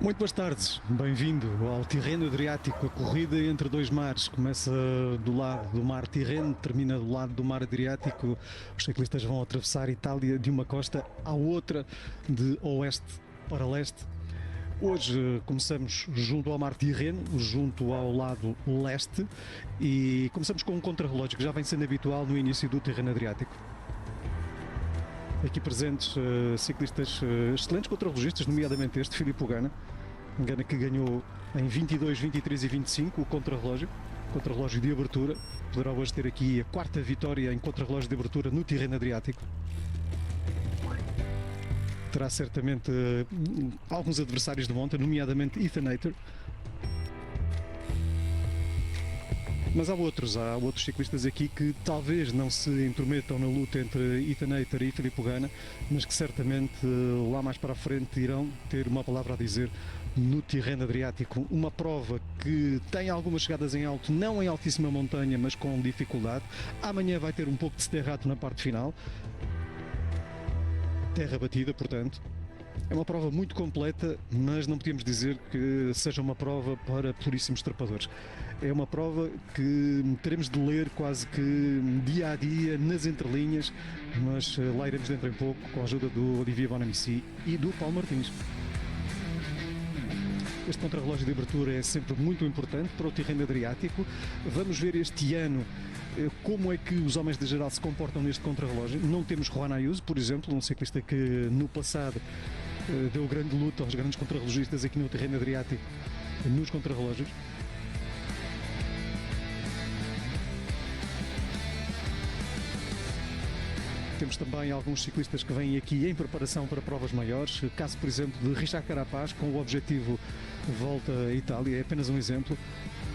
Muito boas tardes, bem-vindo ao Tirreno Adriático. A corrida entre dois mares começa do lado do mar Tirreno, termina do lado do mar Adriático. Os ciclistas vão atravessar a Itália de uma costa à outra, de oeste para leste. Hoje começamos junto ao mar Tirreno, junto ao lado leste, e começamos com um contrarrelógio que já vem sendo habitual no início do Tirreno Adriático. Aqui presentes ciclistas excelentes contrarrelogistas, nomeadamente este, Filippo Ganna que ganhou em 22, 23 e 25 o contrarrelógio de abertura. Poderá hoje ter aqui a quarta vitória em contrarrelógio de abertura no Tirreno Adriático. Terá certamente alguns adversários de monta, nomeadamente Ethan Hayter. Mas há outros ciclistas aqui que talvez não se intrometam na luta entre Ethan Hayter e Filippo Ganna, mas que certamente lá mais para a frente irão ter uma palavra a dizer no Tirreno Adriático. Uma prova que tem algumas chegadas em alto, não em altíssima montanha, mas com dificuldade. Amanhã vai ter um pouco de sterrato na parte final. Terra batida, portanto. É uma prova muito completa, mas não podíamos dizer que seja uma prova para puríssimos trepadores. É uma prova que teremos de ler quase que dia a dia, nas entrelinhas, mas lá iremos dentro em pouco, com a ajuda do Olivier Bonamici e do Paulo Martins. Este contrarrelógio de abertura é sempre muito importante para o Tirreno Adriático. Vamos ver este ano como é que os homens da geral se comportam neste contrarrelógio. Não temos Juan Ayuso, por exemplo, um ciclista que no passado deu grande luta aos grandes contrarrelogistas aqui no Tirreno Adriático nos contrarrelógios. Temos também alguns ciclistas que vêm aqui em preparação para provas maiores. Caso, por exemplo, de Richard Carapaz, com o objetivo Volta à Itália, é apenas um exemplo.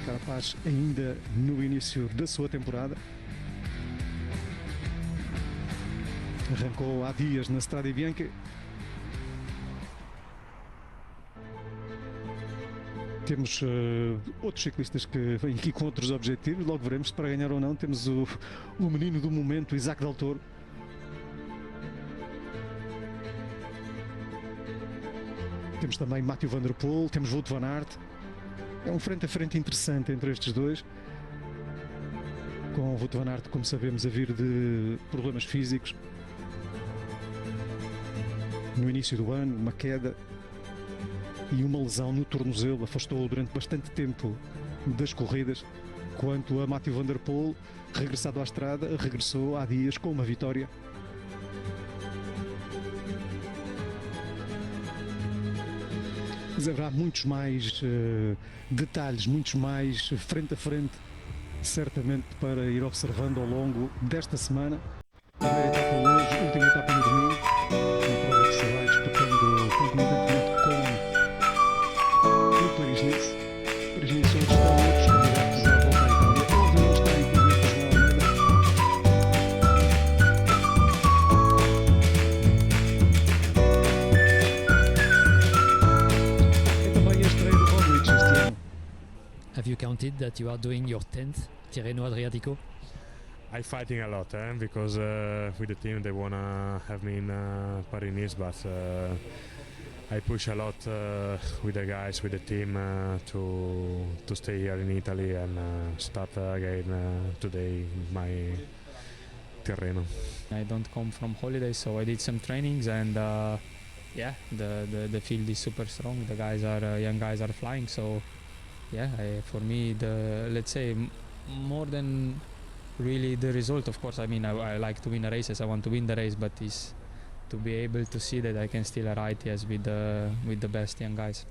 Carapaz ainda no início da sua temporada. Arrancou há dias na Strade Bianche. Temos outros ciclistas que vêm aqui com outros objetivos, logo veremos se para ganhar ou não. Temos o menino do momento, Isaac Del Toro. Temos também Mathieu van der Poel, temos Wout van Aert. É um frente a frente interessante entre estes dois. Com o Wout van Aert, como sabemos, a vir de problemas físicos. No início do ano, uma queda e uma lesão no tornozelo afastou-o durante bastante tempo das corridas. Quanto a Mathieu van der Poel, regressado à estrada, regressou há dias com uma vitória. Mas haverá muitos mais detalhes, muitos mais frente a frente, certamente para ir observando ao longo desta semana. Primeira etapa hoje, última etapa no domingo, uma prova que se vai disputando concomitantemente com o Paris-Nice. Paris-Nice onde estão outros candidatos à volta à Itália. Obviamente está incluído João Almeida. É também a estreia do Roglic este ano. Have you counted that you are doing your 10th Tirreno Adriatico? I'm fighting a lot because with the team they wanna have me in Paris-Nice, but I push a lot with the guys, with the team to stay here in Italy and start again today my Tirreno. I don't come from holidays, so I did some trainings and yeah, the field is super strong. The guys are young guys are flying, so yeah, for me let's say more than really the result. Of course, I mean I like to win the races. I want to win the race, but is to be able to see that I can still ride with the best young guys.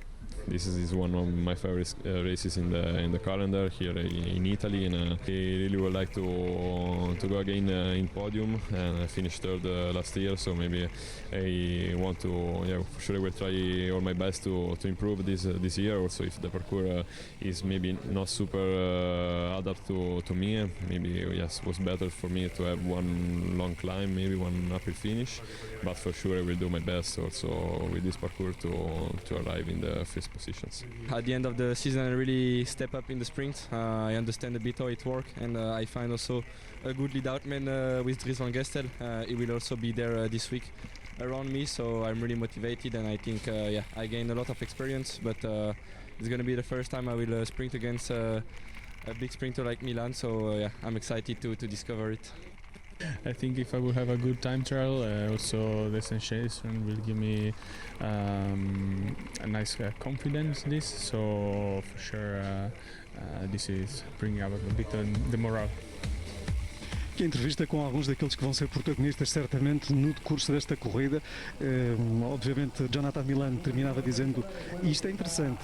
This is one of my favorite races in the calendar here in Italy, and I really would like to go again in podium. And I finished third last year, so maybe I want to, yeah, for sure I will try all my best to improve this year. Also, if the parkour is maybe not super adapt to me, maybe yes, was better for me to have one long climb, maybe one uphill finish. But for sure I will do my best also with this parkour to arrive in the first positions. At the end of the season I really step up in the sprint. I understand a bit how it works, and I find also a good lead out man with Dries van Gestel. He will also be there this week. around me, so I'm really motivated, and I think yeah, I gained a lot of experience, but it's going to be the first time I will sprint against a big sprinter like Milan, so yeah, I'm excited to discover it. I think if I will have a good time trial, also the sensation will give me a nice confidence. This, so for sure, this is bringing up a bit the morale. Que entrevista com alguns daqueles que vão ser protagonistas certamente no decurso desta corrida. Obviamente Jonathan Milan terminava dizendo, e isto é interessante,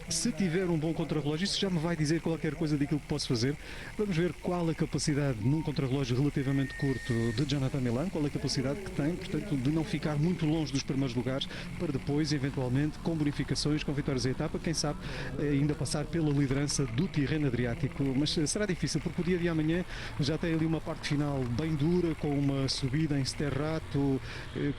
se tiver um bom contrarrelógio, isso já me vai dizer qualquer coisa daquilo que posso fazer. Vamos ver qual a capacidade num contrarrelógio relativamente curto de Jonathan Milan, qual a capacidade que tem, portanto, de não ficar muito longe dos primeiros lugares, para depois, eventualmente, com bonificações, com vitórias em etapa, quem sabe ainda passar pela liderança do Tirreno Adriático. Mas será difícil, porque o dia de amanhã já tem ali uma parte final bem dura, com uma subida em Sterrato,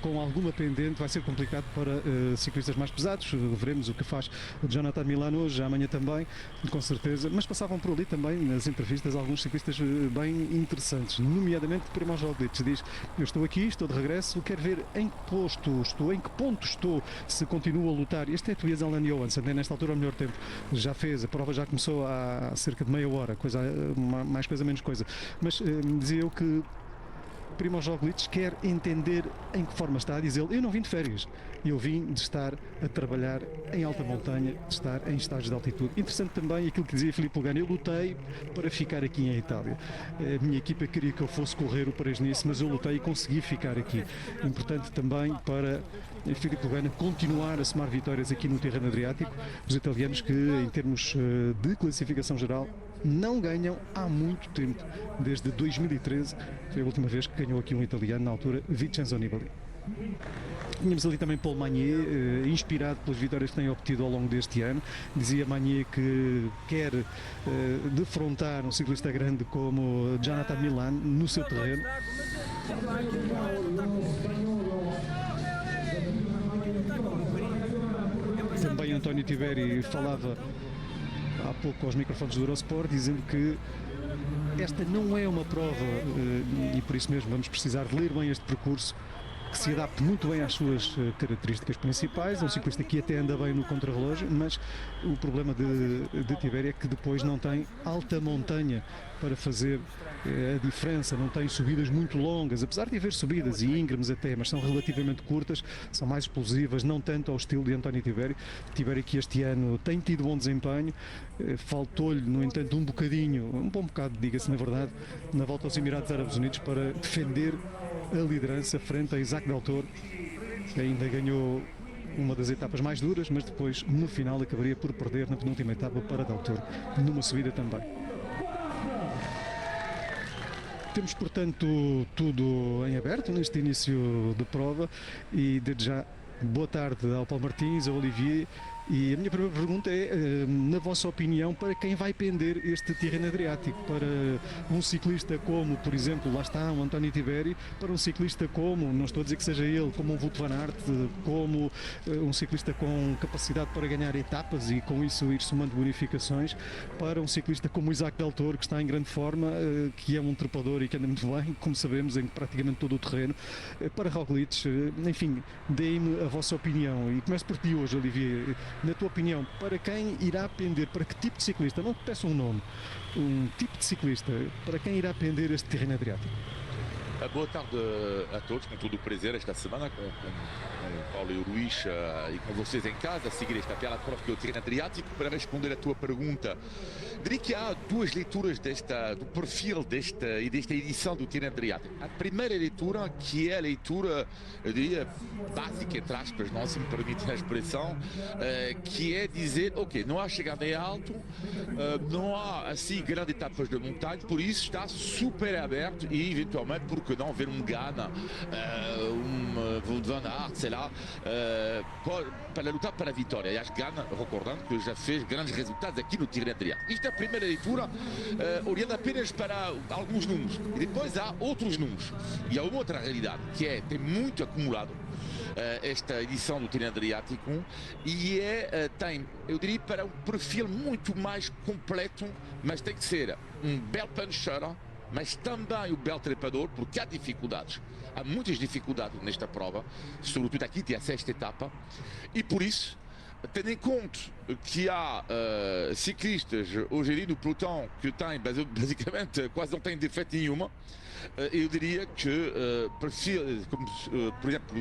com alguma pendente. Vai ser complicado para ciclistas mais pesados. Veremos o que faz Jonathan Milan hoje, amanhã também, com certeza. Mas passavam por ali também nas entrevistas alguns ciclistas bem interessantes, nomeadamente Primož Roglič. Diz: eu estou aqui, estou de regresso, quero ver em que posto estou, em que ponto estou, se continuo a lutar. Este é Tobias Alan Johansson, nesta altura o melhor tempo já fez, a prova já começou há cerca de meia hora, coisa, mais coisa menos coisa, mas dizia eu que Primož Roglič quer entender em que forma está. Diz ele: eu não vim de férias, eu vim de estar a trabalhar em alta montanha, de estar em estágios de altitude. Interessante também aquilo que dizia Filippo Ganna: eu lutei para ficar aqui em Itália, a minha equipa queria que eu fosse correr o Paris-Nice, mas eu lutei e consegui ficar aqui. Importante também para Filippo Ganna continuar a somar vitórias aqui no Tirreno Adriático. Os italianos que, em termos de classificação geral, não ganham há muito tempo, desde 2013, foi a última vez que ganhou aqui um italiano, na altura Vincenzo Nibali. Tínhamos ali também Paul Magnier, inspirado pelas vitórias que tem obtido ao longo deste ano. Dizia Magnier que quer defrontar um ciclista grande como Jonathan Milan no seu terreno. Também António Tiberi falava há pouco aos microfones do Eurosport, dizendo que esta não é uma prova e por isso mesmo vamos precisar de ler bem este percurso, que se adapte muito bem às suas características principais. É um ciclista que até anda bem no contrarrelógio, mas o problema de Tiberi é que depois não tem alta montanha para fazer a diferença, não tem subidas muito longas, apesar de haver subidas e íngremes até, mas são relativamente curtas, são mais explosivas, não tanto ao estilo de António Tiberi. Tiberi que este ano tem tido bom desempenho, faltou-lhe no entanto um bom bocado, diga-se na verdade, na volta aos Emirados Árabes Unidos para defender a liderança frente a Isaac Del Toro, que ainda ganhou uma das etapas mais duras, mas depois no final acabaria por perder na penúltima etapa para Del Toro, numa subida também. Temos, portanto, tudo em aberto neste início de prova e desde já boa tarde ao Paulo Martins, ao Olivier. E a minha primeira pergunta é, na vossa opinião, para quem vai pender este Tirreno Adriático? Para um ciclista como, por exemplo, lá está, um António Tiberi, para um ciclista como, não estou a dizer que seja ele, como um Wout van Aert, como um ciclista com capacidade para ganhar etapas e com isso ir somando bonificações, para um ciclista como o Isaac Del Toro, que está em grande forma, que é um trepador e que anda muito bem, como sabemos, em praticamente todo o terreno, para Roglič, enfim, deem-me a vossa opinião. E começo por ti hoje, Olivier. Na tua opinião, para quem irá pender, para que tipo de ciclista, não te peço um nome, um tipo de ciclista, para quem irá pender este Tirreno Adriático? Boa tarde a todos, com todo o prazer esta semana com Paulo e o Luís e com vocês em casa, a seguir esta bela prova que é o Tirreno Adriático. Para responder a tua pergunta, diria que há duas leituras do perfil desta edição do Tirreno Adriático. A primeira leitura, que é a leitura, eu diria, básica, entre aspas, não se me permite a expressão, que é dizer, ok, não há chegada em alto, não há assim grandes etapas de montanha, por isso está super aberto e eventualmente, porque não ver um Ganna, Wout van Aert, sei lá, para lutar para a vitória. Aliás, Ganna, recordando que já fez grandes resultados aqui no Tirreno Adriático. Isto é a primeira leitura, olhando apenas para alguns números. E depois há outros números. E há uma outra realidade, que é, tem muito acumulado esta edição do Tirreno Adriático e tem, eu diria, para um perfil muito mais completo, mas tem que ser um belo puncher, mas também o belo trepador, porque há dificuldades. Há muitas dificuldades nesta prova, sobretudo aqui, tem a sexta etapa, e por isso, tendo em conta que há ciclistas hoje ali no pelotão que têm, basicamente, quase não têm defeito nenhuma, eu diria que, como, por exemplo,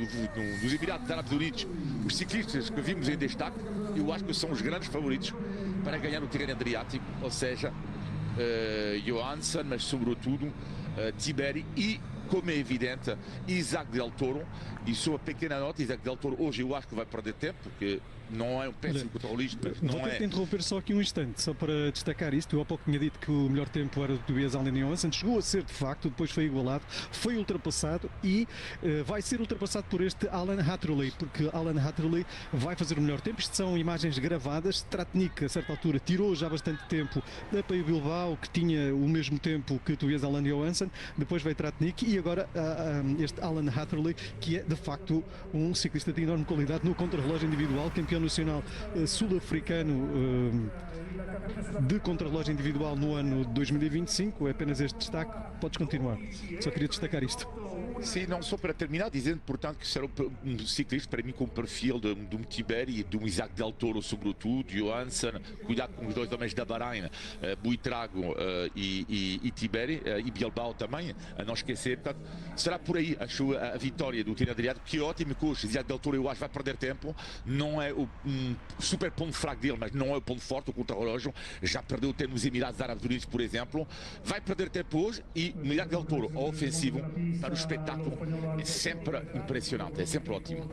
nos Emirados Árabes Unidos, os ciclistas que vimos em destaque, eu acho que são os grandes favoritos para ganhar no Tirreno Adriático, ou seja, Johansson, mas sobretudo Tiberi e, como é evidente, Isaac Del Toro. E só uma pequena nota, Isaac Del Toro hoje eu acho que vai perder tempo, porque não é um péssimo controlista. Vou ter que interromper só aqui um instante, só para destacar isto. Eu há pouco tinha dito que o melhor tempo era do Tobias Allen Johansson, chegou a ser de facto, depois foi igualado, foi ultrapassado e vai ser ultrapassado por este Alan Hatterley, porque Alan Hatterley vai fazer o melhor tempo. Isto são imagens gravadas. Tratnik, a certa altura, tirou já bastante tempo da Peio Bilbao, que tinha o mesmo tempo que o Tobias Allen Johansson, depois veio Tratnik e agora este Alan Hatterley, que é de facto um ciclista de enorme qualidade no contrarrelógio individual, campeão nacional sul-africano de contrarrelógio individual no ano de 2025. É apenas este destaque. Podes continuar. Só queria destacar isto. Sim, não só para terminar, dizendo, portanto, que será um ciclista para mim com o perfil de um Tiberi e de um Isaac Del Toro, sobretudo, Johansson, cuidado com os dois homens da Bahrein, Buitrago e Tiberi, e Bilbao também, a não esquecer. Portanto, será por aí a vitória do Tirreno Adriático, que é ótimo, que hoje Isaac Del Toro eu acho vai perder tempo, não é o super ponto fraco dele, mas não é o ponto forte, o contra-relógio, já perdeu tempo nos Emirados Árabes Unidos, por exemplo, vai perder tempo hoje e Isaac Del Toro, ao ofensivo, para o espetáculo, é sempre impressionante, é sempre ótimo.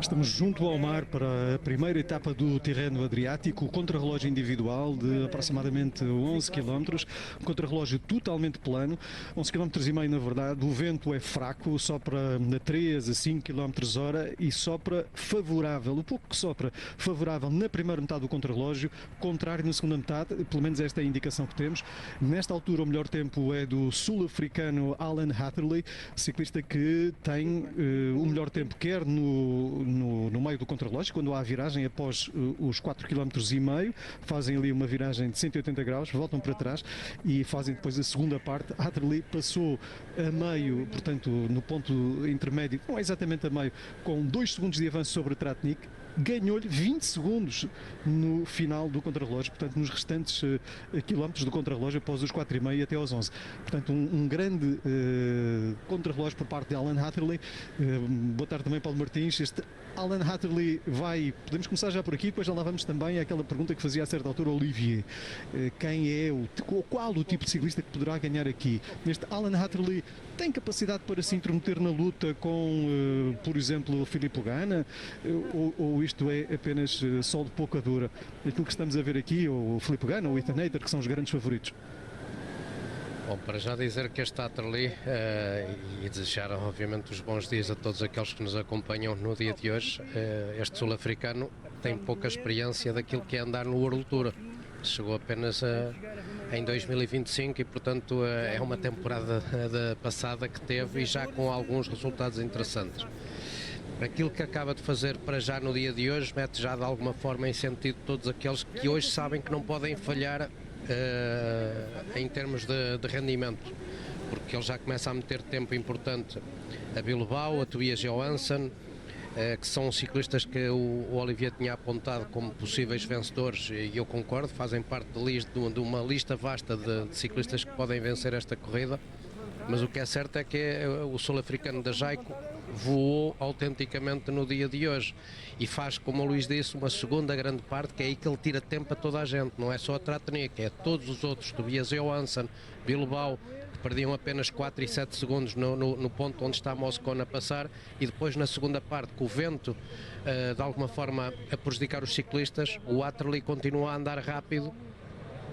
Estamos junto ao mar para a primeira etapa do Tirreno Adriático, contrarrelógio individual de aproximadamente 11 km, um contrarrelógio totalmente plano, 11 km e meio na verdade. O vento é fraco, sopra a 3 a 5 km hora e sopra favorável, o pouco que sopra favorável na primeira metade do contrarrelógio, contrário na segunda metade, pelo menos esta é a indicação que temos. Nesta altura o melhor tempo é do sul-africano Alan Hatterley, ciclista que tem o melhor tempo quer no meio do contrarrelógio, quando há a viragem após os 4,5 km, fazem ali uma viragem de 180 graus, voltam para trás e fazem depois a segunda parte. Hatterley passou a meio, portanto no ponto intermédio, não é exatamente a meio, com 2 segundos de avanço sobre Tratnik, ganhou-lhe 20 segundos no final do contrarrelógio, portanto nos restantes quilómetros do contrarrelógio após os 4,5 até aos 11. Portanto um grande contrarrelógio por parte de Alan Hatterley. Boa tarde também, Paulo Martins. Este Alan Hatterley podemos começar já por aqui, depois já lá vamos também àquela pergunta que fazia a certa altura Olivier. Quem é qual o tipo de ciclista que poderá ganhar aqui? Este Alan Hatterley tem capacidade para se intrometer na luta com, por exemplo, Filippo Ganna, ou isto é apenas sol de pouca dura? Aquilo que estamos a ver aqui, o Filippo Ganna, o Ethan Hayter, que são os grandes favoritos. Bom, para já dizer que este Hatterley, e desejar obviamente os bons dias a todos aqueles que nos acompanham no dia de hoje, este sul-africano tem pouca experiência daquilo que é andar no World Tour. Chegou apenas em 2025 e, portanto, é uma temporada passada que teve e já com alguns resultados interessantes. Aquilo que acaba de fazer para já no dia de hoje mete já de alguma forma em sentido todos aqueles que hoje sabem que não podem falhar em termos de rendimento, porque ele já começa a meter tempo importante a Bilbao, a Tobias Johansson, que são ciclistas que o Olivier tinha apontado como possíveis vencedores, e eu concordo, fazem parte de uma lista vasta de ciclistas que podem vencer esta corrida. Mas o que é certo é que o sul-africano da Jaico voou autenticamente no dia de hoje e faz, como o Luís disse, uma segunda grande parte, que é aí que ele tira tempo a toda a gente, não é só a Tratnik, é todos os outros, Tobias Johansson, Bilbao, que perdiam apenas 4 e 7 segundos no ponto onde está Moscon a passar, e depois na segunda parte, com o vento de alguma forma a prejudicar os ciclistas, o Hatterley continua a andar rápido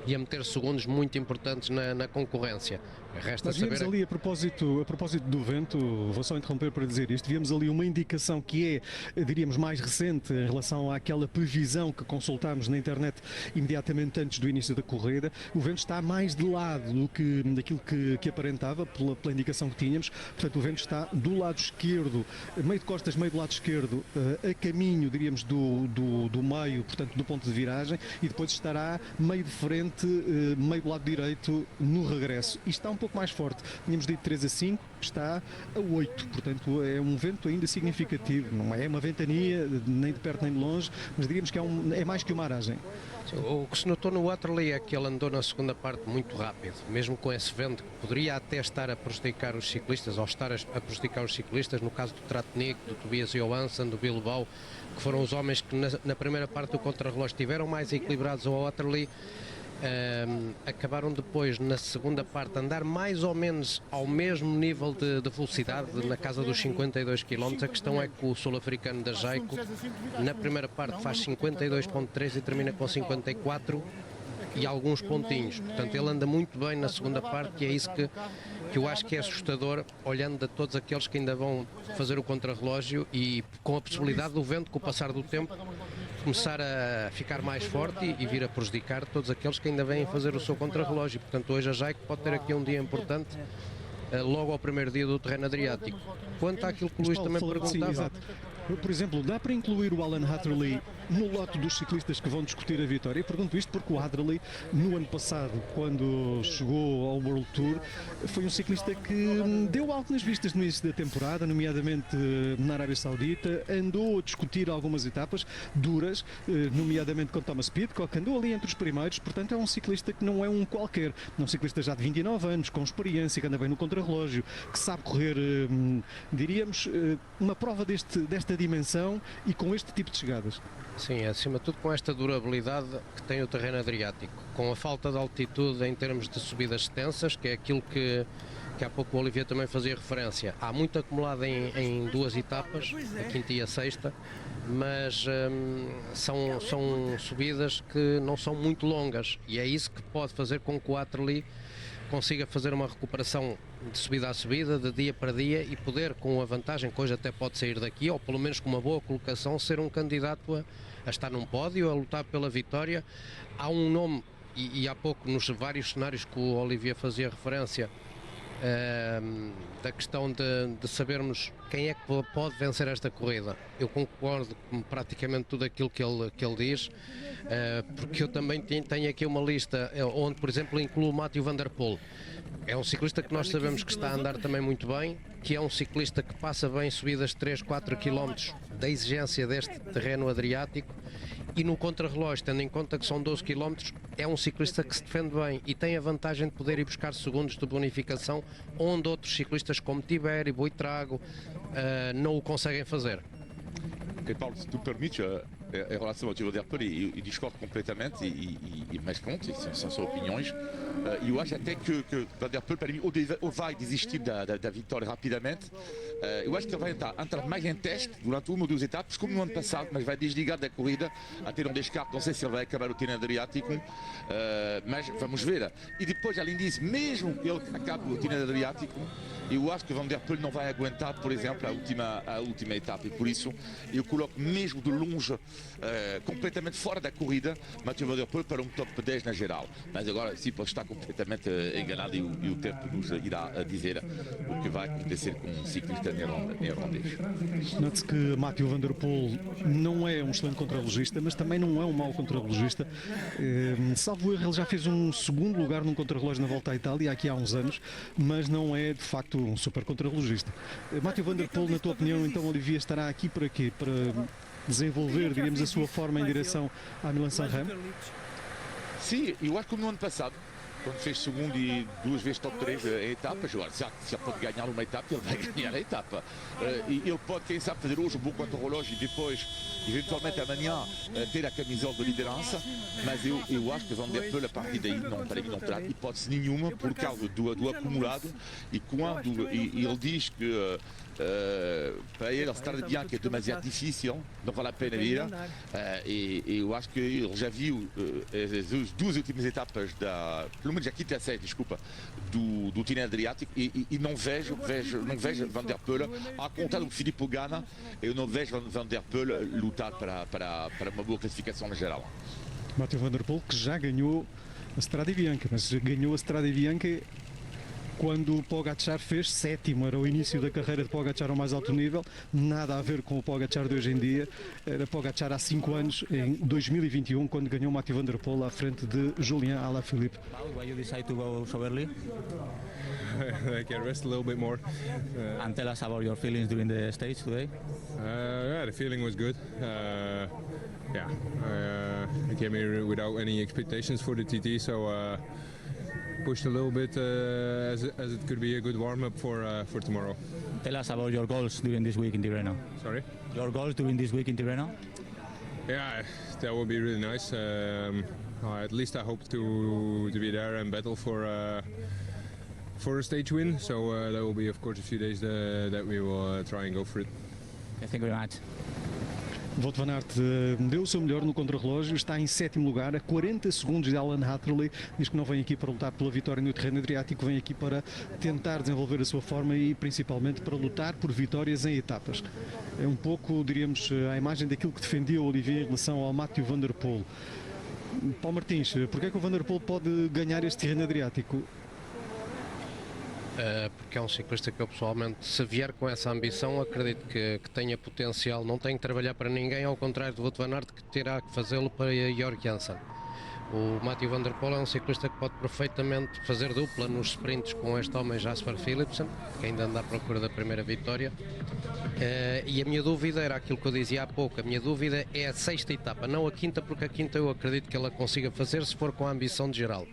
e a meter segundos muito importantes na concorrência. Resta Nós víamos saber... ali, a propósito do vento, vou só interromper para dizer isto, víamos ali uma indicação que é, diríamos, mais recente em relação àquela previsão que consultámos na internet imediatamente antes do início da corrida. O vento está mais de lado do que daquilo que aparentava, pela indicação que tínhamos. Portanto, o vento está do lado esquerdo, meio de costas, meio do lado esquerdo, a caminho, diríamos, do meio, portanto, do ponto de viragem, e depois estará meio de frente, meio do lado direito, no regresso. E está um pouco mais forte. Tínhamos dito 3 a 5, está a 8, portanto é um vento ainda significativo, não é uma ventania nem de perto nem de longe, mas diríamos que é mais que uma aragem. O que se notou no Waterloo é que ele andou na segunda parte muito rápido, mesmo com esse vento que poderia até estar a prejudicar os ciclistas, ou estar a prejudicar os ciclistas, no caso do Tratnik, do Tobias Johansson, do Bilbao, que foram os homens que na primeira parte do contrarrelógio estiveram mais equilibrados ao Waterloo. Acabaram depois na segunda parte a andar mais ou menos ao mesmo nível de velocidade, na casa dos 52 km. A questão é que o sul-africano da Jayco na primeira parte faz 52.3 e termina com 54 e alguns pontinhos, portanto ele anda muito bem na segunda parte, e é isso que eu acho que é assustador, olhando a todos aqueles que ainda vão fazer o contrarrelógio, e com a possibilidade do vento, com o passar do tempo, começar a ficar mais forte e vir a prejudicar todos aqueles que ainda vêm fazer o seu contrarrelógio. Portanto, hoje a Jayco pode ter aqui um dia importante, logo ao primeiro dia do terreno Adriático. Quanto àquilo que o Luís também perguntava... Por exemplo, dá para incluir o Alan Hatterley no lote dos ciclistas que vão discutir a vitória? Eu pergunto isto porque o Hatterley, no ano passado, quando chegou ao World Tour, foi um ciclista que deu algo nas vistas no início da temporada, nomeadamente na Arábia Saudita, andou a discutir algumas etapas duras, nomeadamente com Thomas Pidcock, andou ali entre os primeiros, portanto é um ciclista que não é um qualquer, é um ciclista já de 29 anos, com experiência, que anda bem no contrarrelógio, que sabe correr, diríamos, uma prova desta dimensão e com este tipo de chegadas. Sim, acima de tudo com esta durabilidade que tem o terreno Adriático, com a falta de altitude em termos de subidas extensas, que é aquilo que há pouco o Olivier também fazia referência. Há muito acumulado em duas etapas, a quinta e a sexta, mas são subidas que não são muito longas, e é isso que pode fazer com que o Waterloo consiga fazer uma recuperação de subida a subida, de dia para dia, e poder, com a vantagem que hoje até pode sair daqui, ou pelo menos com uma boa colocação, ser um candidato a estar num pódio, a lutar pela vitória. Há um nome, e há pouco nos vários cenários que o Olivier fazia referência, da questão de sabermos quem é que pode vencer esta corrida. Eu concordo com praticamente tudo aquilo que ele diz, porque eu também tenho aqui uma lista onde, por exemplo, incluo o Mathieu van der Poel. É um ciclista que nós sabemos que está a andar também muito bem, que é um ciclista que passa bem subidas de 3, 4 km da exigência deste terreno Adriático, e no contrarrelógio, tendo em conta que são 12 km, é um ciclista que se defende bem e tem a vantagem de poder ir buscar segundos de bonificação, onde outros ciclistas como Tiberi, Buitrago não o conseguem fazer. Paulo, se tu permites, em relação ao Van der Poel, eu discordo completamente, mas pronto, são só opiniões. Eu acho até que Van der Poel, para mim, ou vai desistir da vitória rapidamente. Eu acho que ele vai entrar mais em teste durante uma ou duas etapas, como no ano passado, mas vai desligar da corrida até não descarto. Não sei se ele vai acabar o terreno Adriático, mas vamos ver. E depois, além disso, mesmo que ele acabe o terreno Adriático, eu acho que Van der Poel não vai aguentar, por exemplo, a última etapa, e por isso eu coloco mesmo de longe, completamente fora da corrida, Mathieu Van der Poel para um top 10 na geral. Mas agora sim, pode estar completamente enganado, e o tempo nos irá dizer o que vai acontecer com um ciclista neerlandês. Note-se que Mathieu Van der Poel não é um excelente contrarrelogista, mas também não é um mau contrarrelogista. Salvo erro, ele já fez um segundo lugar num contrarrelógio na Volta à Itália aqui há uns anos, mas não é de facto um super contrarrelogista. Mathieu Van der Poel, na tua opinião, então, Olivier, estará aqui para quê? Para desenvolver, diríamos, a sua forma em direção à Milan-San Remo? Sim, eu acho que no ano passado, quando fez segundo e duas vezes top 3 em etapas, agora, se ele pode ganhar uma etapa, ele vai ganhar a etapa. E ele pode, quem sabe, fazer hoje um bom contrarrelógio e depois, eventualmente amanhã, ter a camisola de liderança, mas eu acho que Van der Poel, a partir daí, para mim não terá hipótese nenhuma, por causa do acumulado, e quando ele diz que para ele a Strade Bianche é demasiado difícil, não vale a pena vir. E eu acho que ele já viu as duas últimas etapas, pelo menos a quinta e a sexta, desculpa, do Tirreno Adriático, e não vejo Van der Poel, a contar do Filippo Ganna, eu não vejo Van der Poel lutar para uma boa classificação na geral. Mathieu Van der Poel, que já ganhou a Strade Bianche, mas ganhou a Strade Bianche quando o Pogačar fez sétimo, era o início da carreira de Pogačar ao mais alto nível, nada a ver com o Pogačar de hoje em dia, era Pogačar há 5 anos, em 2021, quando ganhou Mathieu Van der Poel à frente de Julien Alaphilippe. Why you decide to go so early? I can rest a little bit more. And tell us about your feelings during the stage today. The feeling was good. I came here without any expectations for the TT, so pushed a little bit as it could be a good warm-up for tomorrow. Tell us about your goals during this week in Tirreno. Sorry? Your goals during this week in Tirreno? Yeah, that would be really nice. At least I hope to be there and battle for a stage win. So that will be, of course, a few days that we will try and go for it. Okay, thank you very much. Wout van Aert deu o seu melhor no contrarrelógio, está em 7º lugar, a 40 segundos de Alan Hatterley. Diz que não vem aqui para lutar pela vitória no Tirreno Adriático, vem aqui para tentar desenvolver a sua forma e principalmente para lutar por vitórias em etapas. É um pouco, diríamos, a imagem daquilo que defendia o Olivier em relação ao Mathieu Van der Poel. Paulo Martins, porque é que o Van der Poel pode ganhar este Tirreno Adriático? Porque é um ciclista que eu pessoalmente, se vier com essa ambição, acredito que tenha potencial, não tem que trabalhar para ninguém, ao contrário do Wout van Aert, que terá que fazê-lo para Jorg Janssen. O Mathieu Van der Poel é um ciclista que pode perfeitamente fazer dupla nos sprints com este homem, Jasper Philipsen, que ainda anda à procura da primeira vitória. E a minha dúvida era aquilo que eu dizia há pouco, a minha dúvida é a 6ª etapa, não a 5ª, porque a 5ª eu acredito que ela consiga fazer se for com a ambição de geral,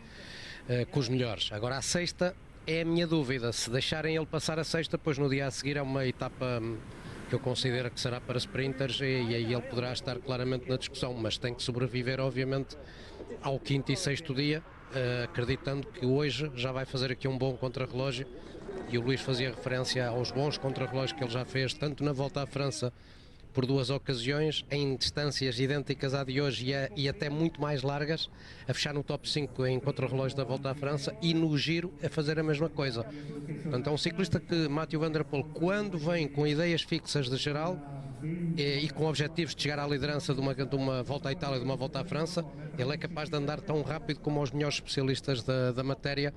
com os melhores. Agora a 6ª é a minha dúvida, se deixarem ele passar a 6ª, depois no dia a seguir é uma etapa que eu considero que será para sprinters e aí ele poderá estar claramente na discussão, mas tem que sobreviver obviamente ao 5º e 6º dia, acreditando que hoje já vai fazer aqui um bom contrarrelógio, e o Luís fazia referência aos bons contrarrelógios que ele já fez, tanto na Volta à França por 2 ocasiões, em distâncias idênticas à de hoje e até muito mais largas, a fechar no top 5 em contrarrelógio da Volta à França, e no Giro a fazer a mesma coisa. Portanto, é um ciclista que, Mathieu Van der Poel, quando vem com ideias fixas de geral e com objetivos de chegar à liderança de uma Volta à Itália e de uma Volta à França, ele é capaz de andar tão rápido como os melhores especialistas da matéria,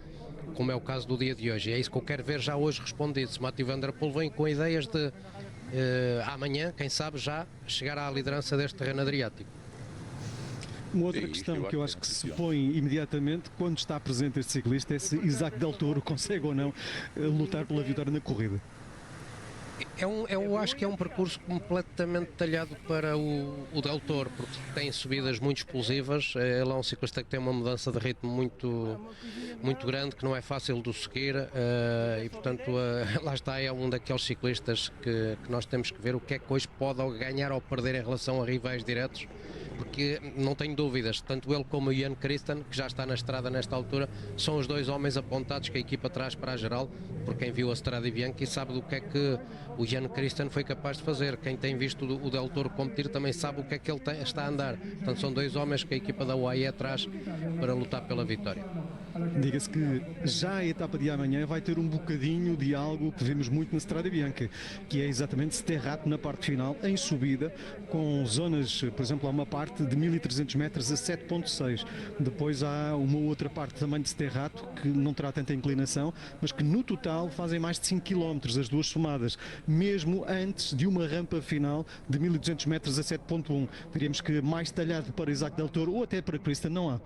como é o caso do dia de hoje. E é isso que eu quero ver já hoje respondido. Se Mathieu Van der Poel vem com ideias de amanhã, quem sabe, já chegar à liderança deste Tirreno Adriático. Uma outra questão que eu acho que se põe imediatamente quando está presente este ciclista é se Isaac Del Toro consegue ou não lutar pela vitória na corrida. Eu acho que é um percurso completamente detalhado para o Del Toro, porque tem subidas muito explosivas. Ele é um ciclista que tem uma mudança de ritmo muito grande, que não é fácil de seguir, e portanto lá está, é um daqueles ciclistas que nós temos que ver o que é que hoje pode ganhar ou perder em relação a rivais diretos, porque não tenho dúvidas, tanto ele como o Jan Christen, que já está na estrada nesta altura, são os 2 homens apontados que a equipa traz para a geral, por quem viu a Strade Bianche e sabe do que é que o Jan Christen foi capaz de fazer. Quem tem visto o Del Toro competir também sabe o que é que ele está a andar. Portanto, são 2 homens que a equipa da UAE traz para lutar pela vitória. Diga-se que já a etapa de amanhã vai ter um bocadinho de algo que vemos muito na Strade Bianche, que é exatamente Sterrato na parte final, em subida, com zonas, por exemplo, há uma parte de 1300 metros a 7.6. Depois há uma outra parte também de Sterrato, que não terá tanta inclinação, mas que no total fazem mais de 5 km, as duas somadas, mesmo antes de uma rampa final de 1200 metros a 7.1. Diríamos que mais talhado para Isaac Del Toro ou até para Christen não há.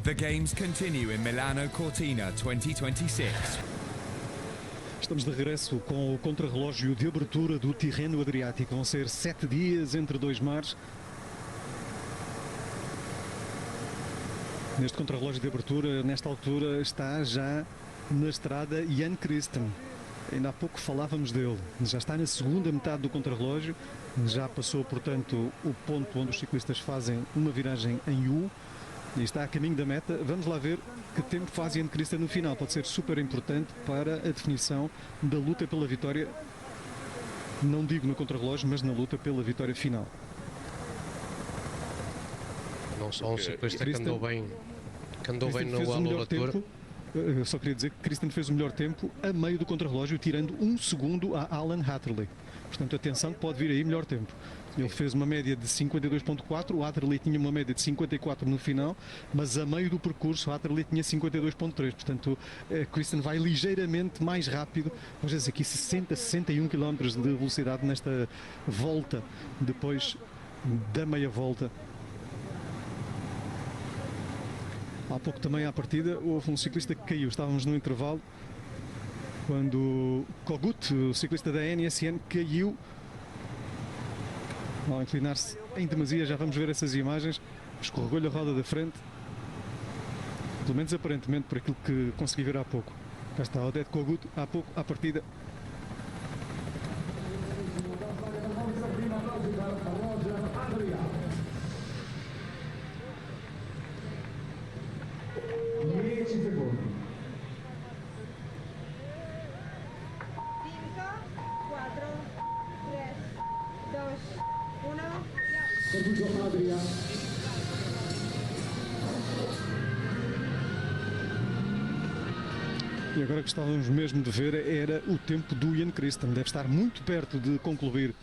The games continue in Milano Cortina 2026. Estamos de regresso com o contrarrelógio de abertura do Tirreno Adriático. Vão ser 7 dias entre 2 mares. Neste contrarrelógio de abertura, nesta altura, está já na estrada Jan Christen. Ainda há pouco falávamos dele. Já está na segunda metade do contrarrelógio. Já passou, portanto, o ponto onde os ciclistas fazem uma viragem em U. E está a caminho da meta. Vamos lá ver que tempo faz Jan Christen no final. Pode ser super importante para a definição da luta pela vitória não digo no contrarrelógio, mas na luta pela vitória final. Não só um ciclista que andou bem Christian no fez o melhor Alulatura. tempo. Eu só queria dizer que Christian fez o melhor tempo a meio do contrarrelógio, tirando 1 segundo a Alan Hatterley. Portanto, atenção que pode vir aí melhor tempo. Ele fez uma média de 52.4, o Hatterley tinha uma média de 54 no final, mas a meio do percurso o Hatterley tinha 52.3. Portanto, Christian vai ligeiramente mais rápido. Vamos dizer aqui 61 km de velocidade nesta volta, depois da meia volta. Há pouco também à partida houve um ciclista que caiu, estávamos no intervalo quando Kogut, o ciclista da NSN, caiu ao inclinar-se em demasia. Já vamos ver essas imagens. Escorregou-lhe a roda da frente, pelo menos aparentemente, por aquilo que consegui ver há pouco. Cá está Oded Kogut há pouco à partida. E agora gostávamos mesmo de ver era o tempo do Ian Christian. Deve estar muito perto de concluir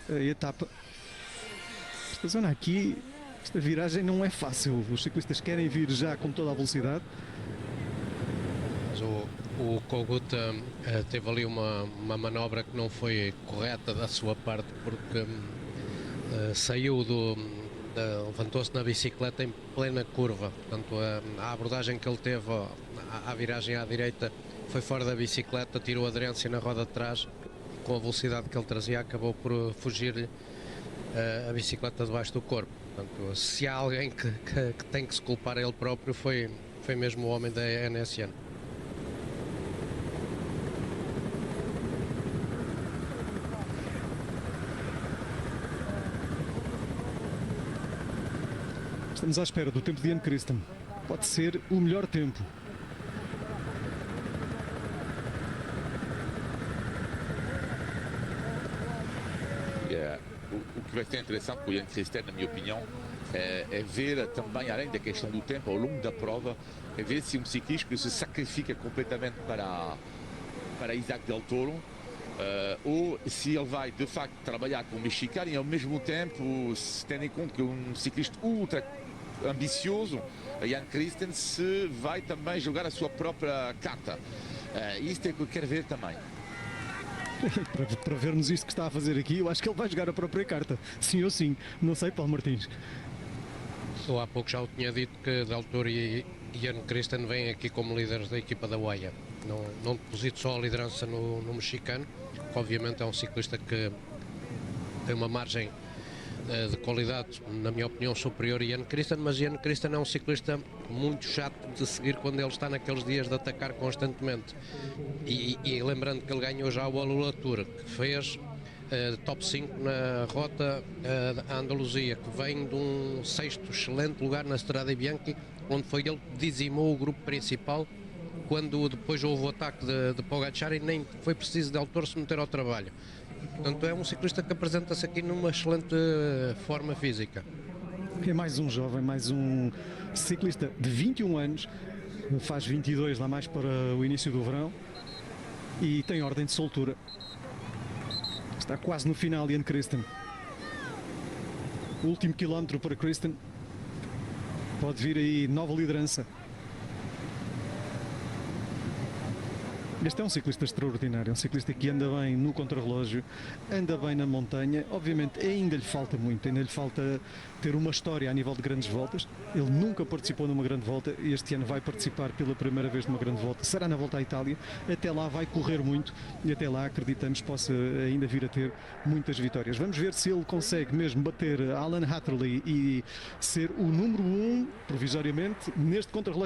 a etapa. Esta zona aqui, esta viragem não é fácil. Os ciclistas querem vir já com toda a velocidade. Mas o Kogut teve ali uma manobra que não foi correta da sua parte, porque saiu levantou-se na bicicleta em plena curva. Portanto, a abordagem que ele teve à viragem à direita foi fora da bicicleta, tirou aderência na roda de trás. Com a velocidade que ele trazia, acabou por fugir-lhe a bicicleta debaixo do corpo. Portanto, se há alguém que tem que se culpar a ele próprio, foi mesmo o homem da NSN. Estamos à espera do tempo de Ian Christian. Pode ser o melhor tempo. O que vai ser interessante para o Ian Christian, na minha opinião, é ver também, além da questão do tempo, ao longo da prova, é ver se um ciclista que se sacrifica completamente para Isaac Del Toro, ou se ele vai de facto trabalhar com o mexicano e ao mesmo tempo, se tendo em conta que é um ciclista ultra ambicioso, Ian Christian, se vai também jogar a sua própria carta. Isto é o que eu quero ver também. Para vermos isto que está a fazer aqui, eu acho que ele vai jogar a própria carta. Sim ou sim. Não sei, Paulo Martins. Eu há pouco já o tinha dito que Del Toro e Ian Christian vêm aqui como líderes da equipa da UAE. Não deposito só a liderança no mexicano, que obviamente é um ciclista que tem uma margem de qualidade, na minha opinião, superior a Ian Christian, mas Ian Christian é um ciclista muito chato de seguir quando ele está naqueles dias de atacar constantemente. E lembrando que ele ganhou já o Alulatura, que fez top 5 na rota da Andaluzia, que vem de um 6º excelente lugar na Strade Bianchi, onde foi ele que dizimou o grupo principal quando depois houve o ataque de Pogacar e nem foi preciso Del Toro se meter ao trabalho. Portanto, é um ciclista que apresenta-se aqui numa excelente forma física. É mais um jovem, mais um ciclista de 21 anos, faz 22 lá mais para o início do verão e tem ordem de soltura. Está quase no final, Ian Christian. O último quilómetro para Christian. Pode vir aí nova liderança. Este é um ciclista extraordinário, um ciclista que anda bem no contrarrelógio, anda bem na montanha. Obviamente ainda lhe falta muito, ainda lhe falta ter uma história a nível de grandes voltas. Ele nunca participou numa grande volta e este ano vai participar pela primeira vez numa grande volta. Será na Volta à Itália. Até lá vai correr muito e até lá acreditamos possa ainda vir a ter muitas vitórias. Vamos ver se ele consegue mesmo bater Alan Hatterley e ser o número 1, provisoriamente, neste contrarrelógio.